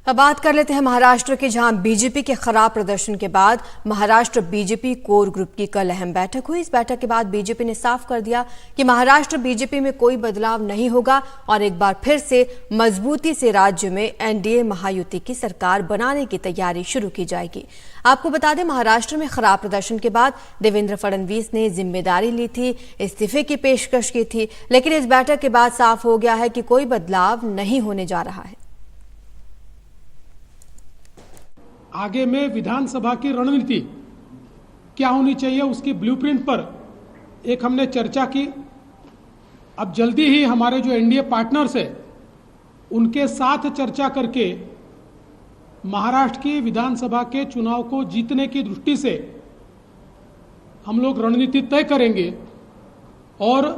अब बात कर लेते हैं महाराष्ट्र की, जहां बीजेपी के खराब प्रदर्शन के बाद महाराष्ट्र बीजेपी कोर ग्रुप की कल अहम बैठक हुई। इस बैठक के बाद बीजेपी ने साफ कर दिया कि महाराष्ट्र बीजेपी में कोई बदलाव नहीं होगा और एक बार फिर से मजबूती से राज्य में एनडीए महायुति की सरकार बनाने की तैयारी शुरू की जाएगी। आपको बता दें, महाराष्ट्र में खराब प्रदर्शन के बाद देवेंद्र फडणवीस ने जिम्मेदारी ली थी, इस्तीफे की पेशकश की थी, लेकिन इस बैठक के बाद साफ हो गया है कि कोई बदलाव नहीं होने जा रहा है। आगे में विधानसभा की रणनीति क्या होनी चाहिए, उसकी ब्लूप्रिंट पर एक हमने चर्चा की। अब जल्दी ही हमारे जो एनडीए पार्टनर्स है उनके साथ चर्चा करके महाराष्ट्र की विधानसभा के चुनाव को जीतने की दृष्टि से हम लोग रणनीति तय करेंगे और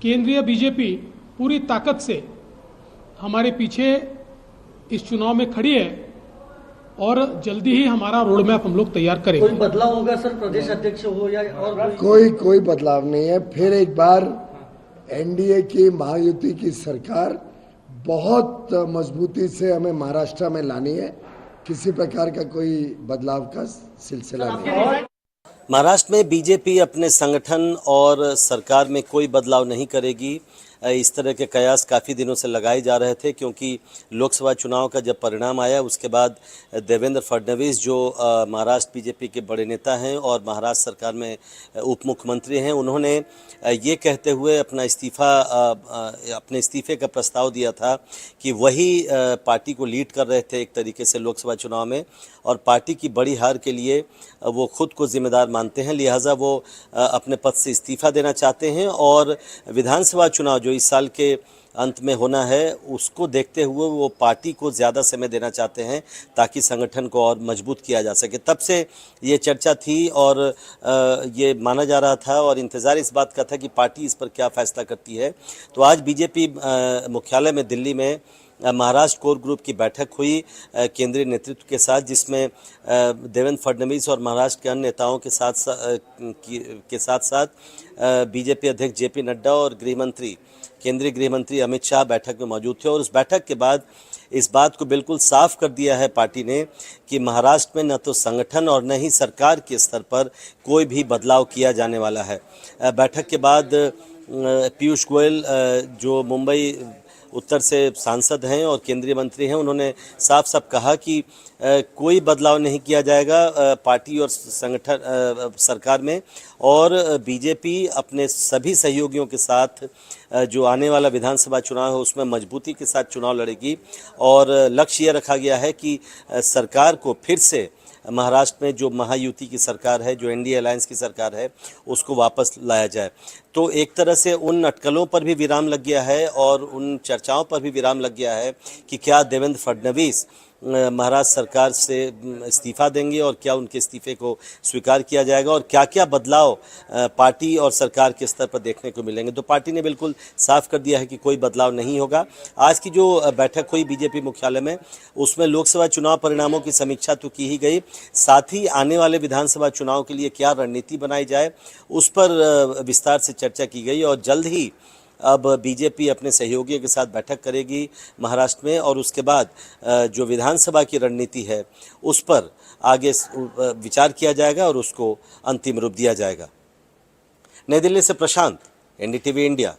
केंद्रीय बीजेपी पूरी ताकत से हमारे पीछे इस चुनाव में खड़ी है और जल्दी ही हमारा रोड मैप हम लोग तैयार करेंगे। कोई बदलाव होगा सर, प्रदेश अध्यक्ष हो या और कोई बदलाव नहीं है। फिर एक बार एनडीए की महायुति की सरकार बहुत मजबूती से हमें महाराष्ट्र में लानी है। किसी प्रकार का कोई बदलाव का सिलसिला नहीं है। महाराष्ट्र में बीजेपी अपने संगठन और सरकार में कोई बदलाव नहीं करेगी। इस तरह के कयास काफ़ी दिनों से लगाए जा रहे थे, क्योंकि लोकसभा चुनाव का जब परिणाम आया उसके बाद देवेंद्र फडणवीस जो महाराष्ट्र बीजेपी के बड़े नेता हैं और महाराष्ट्र सरकार में उप मुख्यमंत्री हैं, उन्होंने ये कहते हुए अपने इस्तीफे का प्रस्ताव दिया था कि वही पार्टी को लीड कर रहे थे एक तरीके से लोकसभा चुनाव में, और पार्टी की बड़ी हार के लिए वो खुद को जिम्मेदार मानते हैं। लिहाजा वो अपने पद से इस्तीफा देना चाहते हैं और विधानसभा चुनाव जो इस साल के अंत में होना है उसको देखते हुए वो पार्टी को ज़्यादा समय देना चाहते हैं ताकि संगठन को और मजबूत किया जा सके। तब से ये चर्चा थी और ये माना जा रहा था और इंतज़ार इस बात का था कि पार्टी इस पर क्या फैसला करती है। तो आज बीजेपी मुख्यालय में दिल्ली में महाराष्ट्र कोर ग्रुप की बैठक हुई केंद्रीय नेतृत्व के साथ, जिसमें देवेंद्र फडणवीस और महाराष्ट्र के अन्य नेताओं के साथ साथ बीजेपी अध्यक्ष जेपी नड्डा और केंद्रीय गृह मंत्री अमित शाह बैठक में मौजूद थे। और उस बैठक के बाद इस बात को बिल्कुल साफ कर दिया है पार्टी ने कि महाराष्ट्र में न तो संगठन और न ही सरकार के स्तर पर कोई भी बदलाव किया जाने वाला है। बैठक के बाद पीयूष गोयल जो मुंबई उत्तर से सांसद हैं और केंद्रीय मंत्री हैं, उन्होंने साफ साफ कहा कि कोई बदलाव नहीं किया जाएगा पार्टी और संगठन सरकार में, और बीजेपी अपने सभी सहयोगियों के साथ जो आने वाला विधानसभा चुनाव है उसमें मजबूती के साथ चुनाव लड़ेगी। और लक्ष्य ये रखा गया है कि सरकार को फिर से महाराष्ट्र में जो महायुति की सरकार है, जो एनडीए अलायंस की सरकार है, उसको वापस लाया जाए। तो एक तरह से उन अटकलों पर भी विराम लग गया है और उन चर्चाओं पर भी विराम लग गया है कि क्या देवेंद्र फडणवीस महाराष्ट्र सरकार से इस्तीफा देंगे और क्या उनके इस्तीफे को स्वीकार किया जाएगा और क्या क्या बदलाव पार्टी और सरकार के स्तर पर देखने को मिलेंगे। तो पार्टी ने बिल्कुल साफ कर दिया है कि कोई बदलाव नहीं होगा। आज की जो बैठक हुई बीजेपी मुख्यालय में, उसमें लोकसभा चुनाव परिणामों की समीक्षा तो की ही गई, साथ ही आने वाले विधानसभा चुनाव के लिए क्या रणनीति बनाई जाए उस पर विस्तार से चर्चा की गई। और जल्द ही अब बीजेपी अपने सहयोगियों के साथ बैठक करेगी महाराष्ट्र में और उसके बाद जो विधानसभा की रणनीति है उस पर आगे विचार किया जाएगा और उसको अंतिम रूप दिया जाएगा। नई दिल्ली से प्रशांत, एनडीटीवी इंडिया।